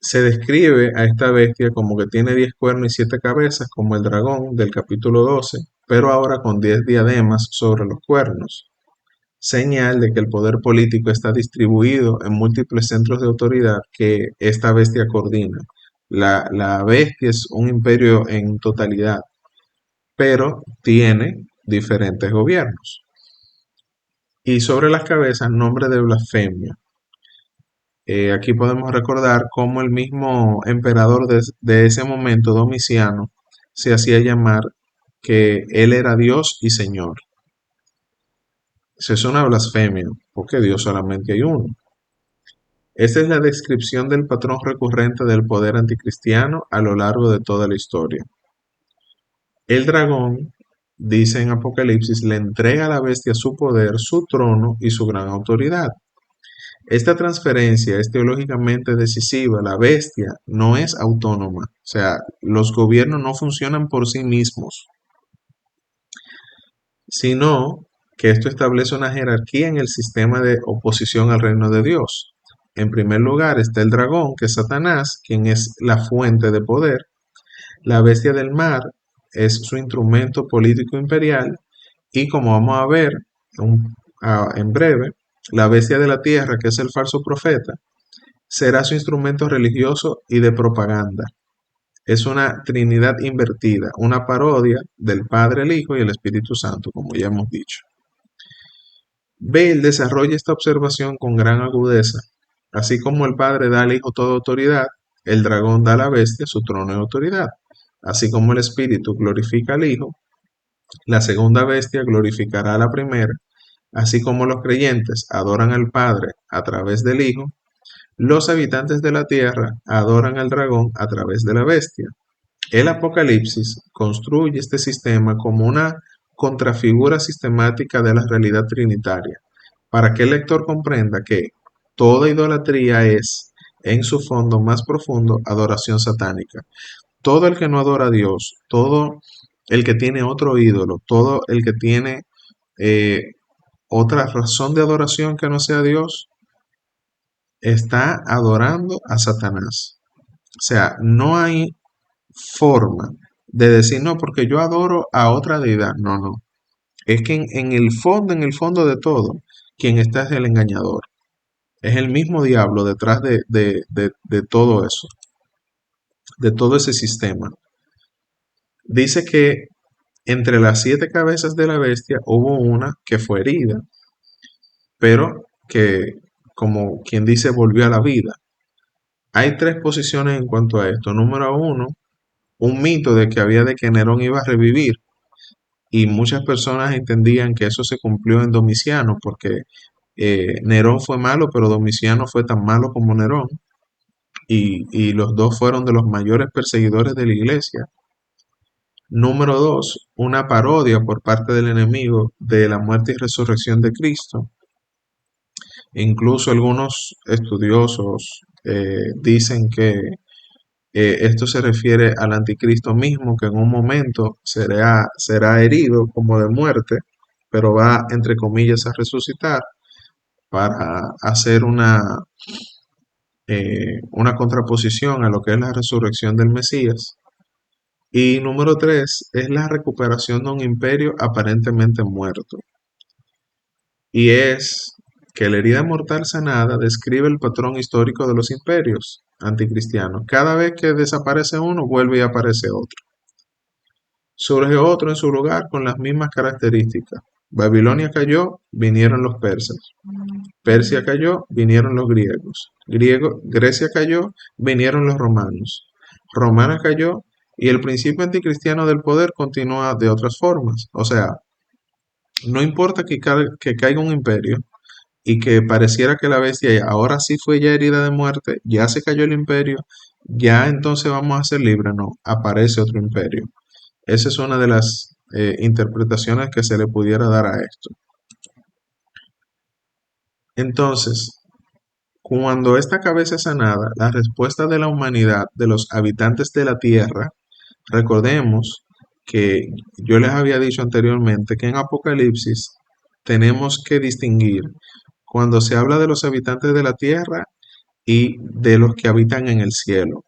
Se describe a esta bestia como que tiene 10 cuernos y 7 cabezas, como el dragón del capítulo 12, pero ahora con 10 diademas sobre los cuernos, señal de que el poder político está distribuido en múltiples centros de autoridad que esta bestia coordina. La bestia es un imperio en totalidad, pero tiene diferentes gobiernos. Y sobre las cabezas, nombre de blasfemia. Aquí podemos recordar cómo el mismo emperador de ese momento, Domiciano, se hacía llamar que él era Dios y Señor. Eso es una blasfemia, porque Dios solamente hay uno. Esta es la descripción del patrón recurrente del poder anticristiano a lo largo de toda la historia. El dragón, dice en Apocalipsis, le entrega a la bestia su poder, su trono y su gran autoridad. Esta transferencia es teológicamente decisiva. La bestia no es autónoma, o sea, los gobiernos no funcionan por sí mismos, sino que esto establece una jerarquía en el sistema de oposición al reino de Dios. En primer lugar está el dragón, que es Satanás, quien es la fuente de poder. La bestia del mar es su instrumento político imperial y como vamos a ver en breve, La bestia de la tierra, que es el falso profeta, será su instrumento religioso y de propaganda. Es una trinidad invertida, una parodia del Padre, el Hijo y el Espíritu Santo, como ya hemos dicho. Bale desarrolla esta observación con gran agudeza. Así como el Padre da al Hijo toda autoridad, el dragón da a la bestia su trono de autoridad. Así como el Espíritu glorifica al Hijo, la segunda bestia glorificará a la primera. Así como los creyentes adoran al Padre a través del Hijo, los habitantes de la tierra adoran al dragón a través de la bestia. El Apocalipsis construye este sistema como una contrafigura sistemática de la realidad trinitaria, para que el lector comprenda que toda idolatría es, en su fondo más profundo, adoración satánica. Todo el que no adora a Dios, todo el que tiene otro ídolo, todo el que tiene eh, otra razón de adoración que no sea Dios, está adorando a Satanás. O sea, no hay forma de decir, no, porque yo adoro a otra deidad. No, no. Es que en el fondo de todo, quien está es el engañador. Es el mismo diablo detrás de todo eso, de todo ese sistema. Dice que entre las 7 cabezas de la bestia hubo una que fue herida, pero que, como quien dice, volvió a la vida. Hay 3 posiciones en cuanto a esto. Número uno, un mito de que había de que Nerón iba a revivir, y muchas personas entendían que eso se cumplió en Domiciano, porque Nerón fue malo, pero Domiciano fue tan malo como Nerón, y los dos fueron de los mayores perseguidores de la iglesia. Número dos, una parodia por parte del enemigo de la muerte y resurrección de Cristo. Incluso algunos estudiosos dicen que esto se refiere al anticristo mismo, que en un momento será herido como de muerte, pero va, entre comillas, a resucitar para hacer una contraposición a lo que es la resurrección del Mesías. Y número tres es la recuperación de un imperio aparentemente muerto. Y es que la herida mortal sanada describe el patrón histórico de los imperios anticristianos. Cada vez que desaparece uno, vuelve y aparece otro. Surge otro en su lugar con las mismas características. Babilonia cayó, vinieron los persas. Persia cayó, vinieron los griegos. Grecia cayó, vinieron los romanos. Romana cayó y el principio anticristiano del poder continúa de otras formas. O sea, no importa que caiga un imperio y que pareciera que la bestia ahora sí fue ya herida de muerte, ya se cayó el imperio, ya entonces vamos a ser libres. No, aparece otro imperio. Esa es una de las interpretaciones que se le pudiera dar a esto. Entonces, cuando esta cabeza es sanada, la respuesta de la humanidad, de los habitantes de la tierra, recordemos que yo les había dicho anteriormente que en Apocalipsis tenemos que distinguir cuando se habla de los habitantes de la tierra y de los que habitan en el cielo.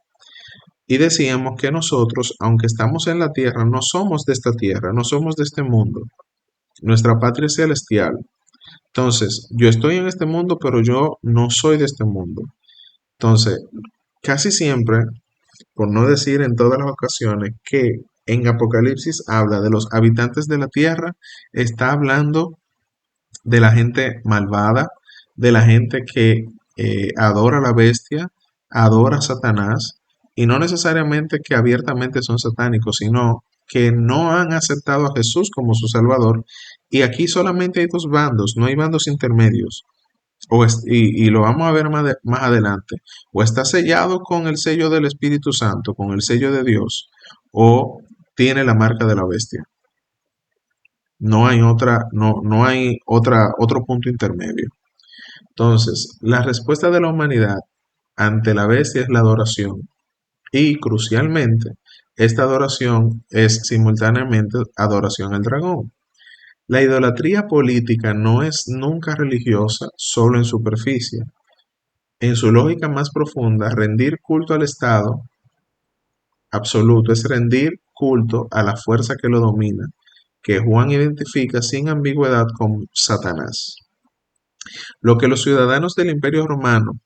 Y decíamos que nosotros, aunque estamos en la tierra, no somos de esta tierra, no somos de este mundo. Nuestra patria es celestial. Entonces, yo estoy en este mundo, pero yo no soy de este mundo. Entonces, casi siempre, por no decir en todas las ocasiones, que en Apocalipsis habla de los habitantes de la tierra, está hablando de la gente malvada, de la gente que adora a la bestia, adora a Satanás, y no necesariamente que abiertamente son satánicos, sino que no han aceptado a Jesús como su Salvador. Y aquí solamente hay 2 bandos, no hay bandos intermedios. Y lo vamos a ver más adelante. O está sellado con el sello del Espíritu Santo, con el sello de Dios, o tiene la marca de la bestia. No hay otro punto intermedio. Entonces, la respuesta de la humanidad ante la bestia es la adoración. Y crucialmente, esta adoración es simultáneamente adoración al dragón. La idolatría política no es nunca religiosa solo en superficie. En su lógica más profunda, rendir culto al Estado absoluto es rendir culto a la fuerza que lo domina, que Juan identifica sin ambigüedad con Satanás. Lo que los ciudadanos del Imperio Romano,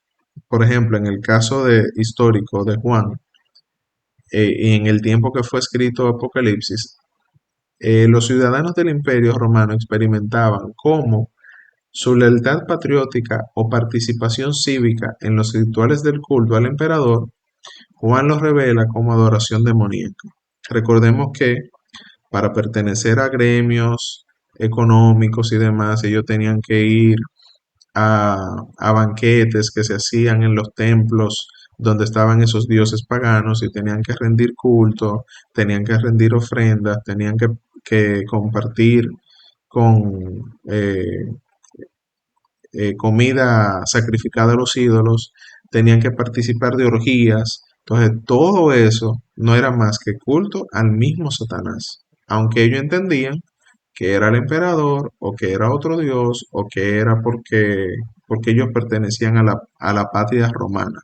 por ejemplo, en el caso histórico de Juan, y en el tiempo que fue escrito Apocalipsis, los ciudadanos del Imperio Romano experimentaban cómo su lealtad patriótica o participación cívica en los rituales del culto al emperador, Juan los revela como adoración demoníaca. Recordemos que para pertenecer a gremios económicos y demás, ellos tenían que ir a banquetes que se hacían en los templos donde estaban esos dioses paganos y tenían que rendir culto, tenían que rendir ofrendas, tenían que compartir con comida sacrificada a los ídolos, tenían que participar de orgías. Entonces, todo eso no era más que culto al mismo Satanás, aunque ellos entendían que era el emperador o que era otro dios o que era porque ellos pertenecían a la patria romana.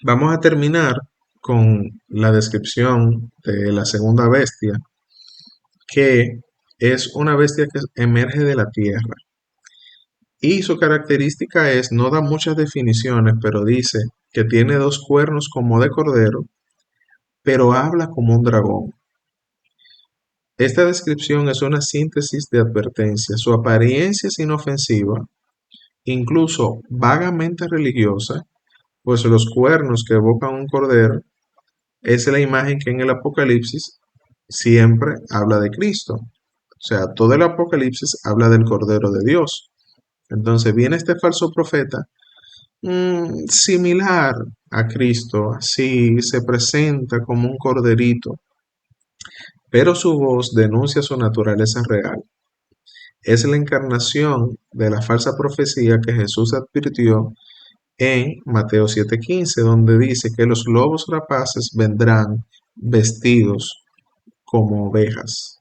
Vamos a terminar con la descripción de la segunda bestia, que es una bestia que emerge de la tierra. Y su característica es, no da muchas definiciones, pero dice que tiene dos cuernos como de cordero, pero habla como un dragón. Esta descripción es una síntesis de advertencia. Su apariencia es inofensiva, incluso vagamente religiosa, pues los cuernos que evocan un cordero es la imagen que en el Apocalipsis siempre habla de Cristo. O sea, todo el Apocalipsis habla del Cordero de Dios. Entonces viene este falso profeta similar a Cristo, así se presenta como un corderito, pero su voz denuncia su naturaleza real. Es la encarnación de la falsa profecía que Jesús advirtió en Mateo 7:15, donde dice que los lobos rapaces vendrán vestidos como ovejas.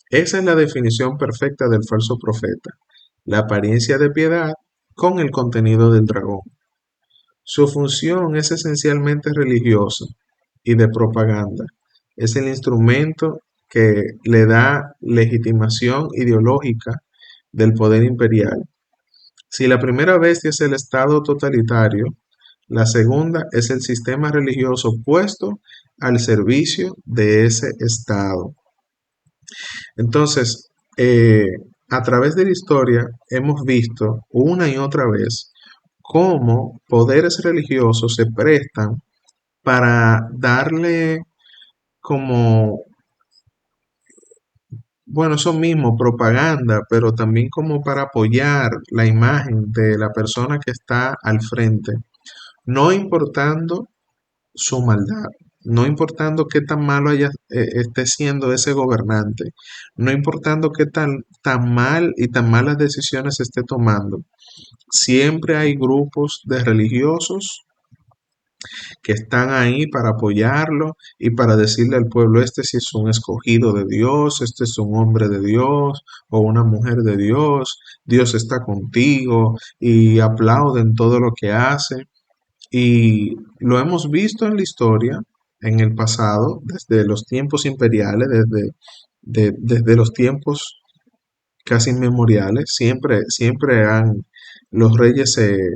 Esa es la definición perfecta del falso profeta, la apariencia de piedad con el contenido del dragón. Su función es esencialmente religiosa y de propaganda. Es el instrumento que le da legitimación ideológica del poder imperial. Si la primera bestia es el Estado totalitario, la segunda es el sistema religioso puesto al servicio de ese Estado. Entonces, a través de la historia hemos visto una y otra vez cómo poderes religiosos se prestan para darle como, bueno, eso mismo, propaganda, pero también como para apoyar la imagen de la persona que está al frente, no importando su maldad, no importando qué tan malo esté siendo ese gobernante, no importando qué tan mal y tan malas decisiones esté tomando. Siempre hay grupos de religiosos que están ahí para apoyarlo y para decirle al pueblo, este sí es un escogido de Dios, este es un hombre de Dios o una mujer de Dios, Dios está contigo y aplauden todo lo que hace. Y lo hemos visto en la historia, en el pasado, desde los tiempos imperiales, desde los tiempos casi inmemoriales, los reyes eh,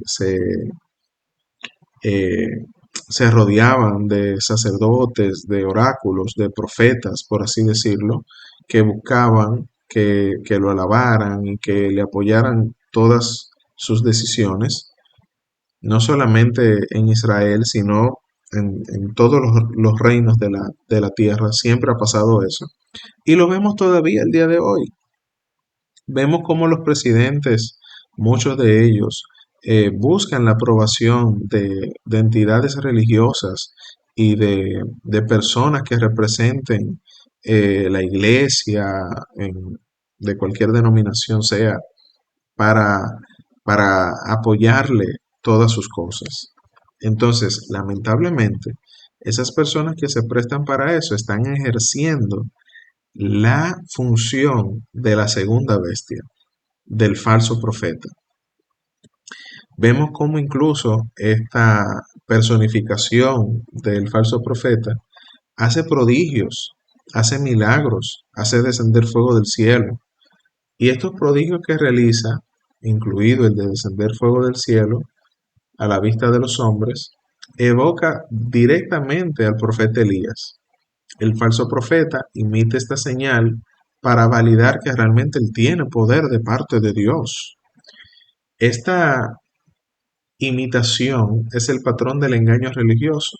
se rodeaban de sacerdotes, de oráculos, de profetas, por así decirlo, que buscaban que lo alabaran y que le apoyaran todas sus decisiones, no solamente en Israel, sino en todos los reinos de la tierra. Siempre ha pasado eso. Y lo vemos todavía el día de hoy. Vemos cómo los presidentes, muchos de ellos, buscan la aprobación de entidades religiosas y de personas que representen la iglesia de cualquier denominación sea para, para apoyarle todas sus cosas. Entonces, lamentablemente, esas personas que se prestan para eso están ejerciendo la función de la segunda bestia, del falso profeta. Vemos cómo incluso esta personificación del falso profeta hace prodigios, hace milagros, hace descender fuego del cielo. Y estos prodigios que realiza, incluido el de descender fuego del cielo a la vista de los hombres, evoca directamente al profeta Elías. El falso profeta imita esta señal para validar que realmente él tiene poder de parte de Dios. Esta imitación es el patrón del engaño religioso.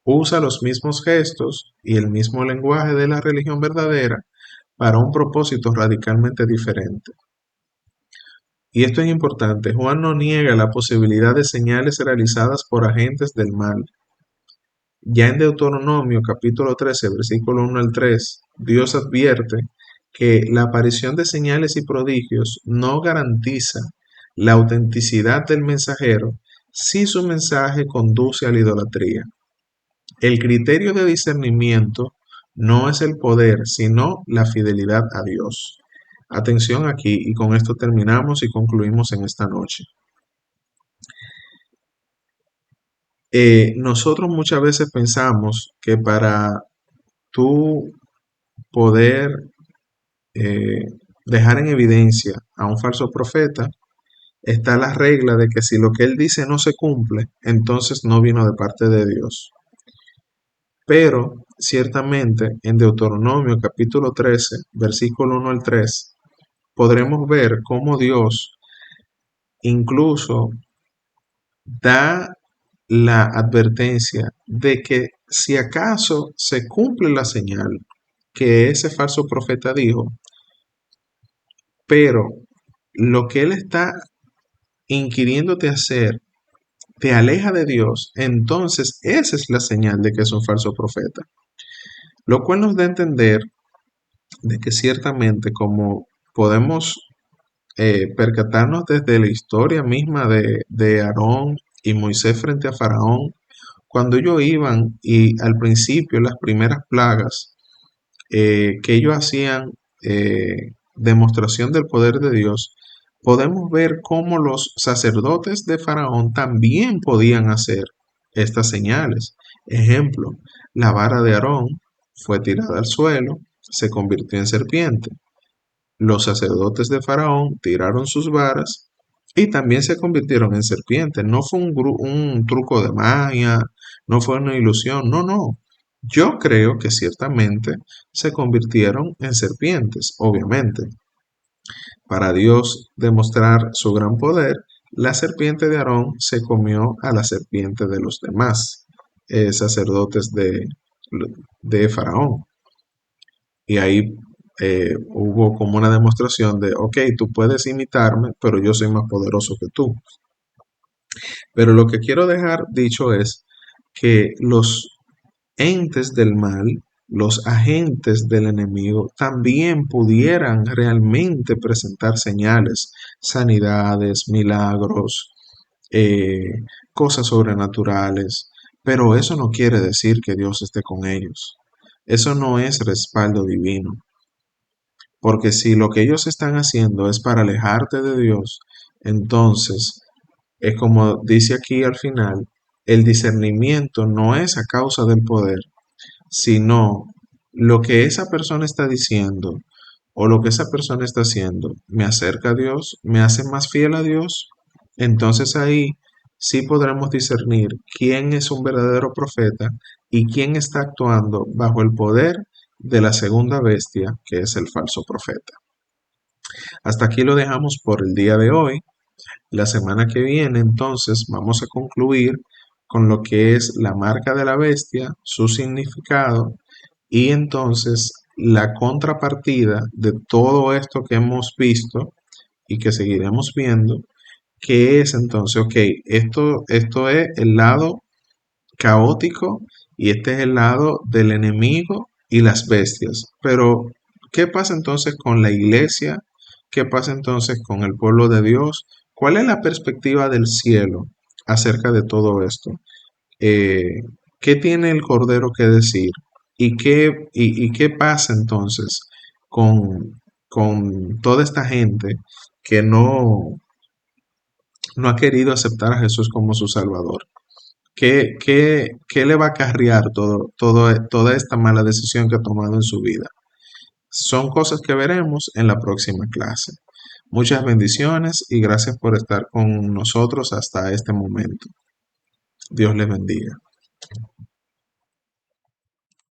Usa los mismos gestos y el mismo lenguaje de la religión verdadera para un propósito radicalmente diferente. Y esto es importante, Juan no niega la posibilidad de señales realizadas por agentes del mal. Ya en Deuteronomio capítulo 13, versículo 1 al 3, Dios advierte que la aparición de señales y prodigios no garantiza la autenticidad del mensajero si su mensaje conduce a la idolatría. El criterio de discernimiento no es el poder, sino la fidelidad a Dios. Atención aquí, y con esto terminamos y concluimos en esta noche. Nosotros muchas veces pensamos que para tú poder eh, dejar en evidencia a un falso profeta, está la regla de que si lo que él dice no se cumple, entonces no vino de parte de Dios. Pero ciertamente en Deuteronomio capítulo 13, versículo 1 al 3, podremos ver cómo Dios incluso da la advertencia de que si acaso se cumple la señal que ese falso profeta dijo, pero lo que él está inquiriéndote hacer te aleja de Dios, entonces esa es la señal de que es un falso profeta. Lo cual nos da a entender de que ciertamente como podemos percatarnos desde la historia misma de Aarón y Moisés frente a Faraón, cuando ellos iban y al principio las primeras plagas que ellos hacían demostración del poder de Dios, podemos ver cómo los sacerdotes de Faraón también podían hacer estas señales. Ejemplo, la vara de Aarón fue tirada al suelo, se convirtió en serpiente. Los sacerdotes de Faraón tiraron sus varas y también se convirtieron en serpientes. No fue un truco de magia, no fue una ilusión, no, no. Yo creo que ciertamente se convirtieron en serpientes, obviamente. Para Dios demostrar su gran poder, la serpiente de Aarón se comió a la serpiente de los demás sacerdotes de Faraón. Y ahí hubo como una demostración de, ok, tú puedes imitarme, pero yo soy más poderoso que tú. Pero lo que quiero dejar dicho es que los entes del mal, los agentes del enemigo, también pudieran realmente presentar señales, sanidades, milagros, cosas sobrenaturales, pero eso no quiere decir que Dios esté con ellos. Eso no es respaldo divino. Porque si lo que ellos están haciendo es para alejarte de Dios, entonces es como dice aquí al final, el discernimiento no es a causa del poder, sino lo que esa persona está diciendo o lo que esa persona está haciendo me acerca a Dios, me hace más fiel a Dios. Entonces ahí sí podremos discernir quién es un verdadero profeta y quién está actuando bajo el poder de la segunda bestia, que es el falso profeta. Hasta aquí lo dejamos por el día de hoy. La semana que viene, entonces, vamos a concluir con lo que es la marca de la bestia, su significado y entonces la contrapartida de todo esto que hemos visto y que seguiremos viendo, que es entonces, ok, esto es el lado caótico y este es el lado del enemigo y las bestias. Pero, ¿qué pasa entonces con la iglesia? ¿Qué pasa entonces con el pueblo de Dios? ¿Cuál es la perspectiva del cielo acerca de todo esto? Eh, ¿Qué tiene el Cordero que decir? ¿Y qué pasa entonces con toda esta gente que no ha querido aceptar a Jesús como su Salvador? ¿Qué le va a acarrear toda esta mala decisión que ha tomado en su vida? Son cosas que veremos en la próxima clase. Muchas bendiciones y gracias por estar con nosotros hasta este momento. Dios les bendiga.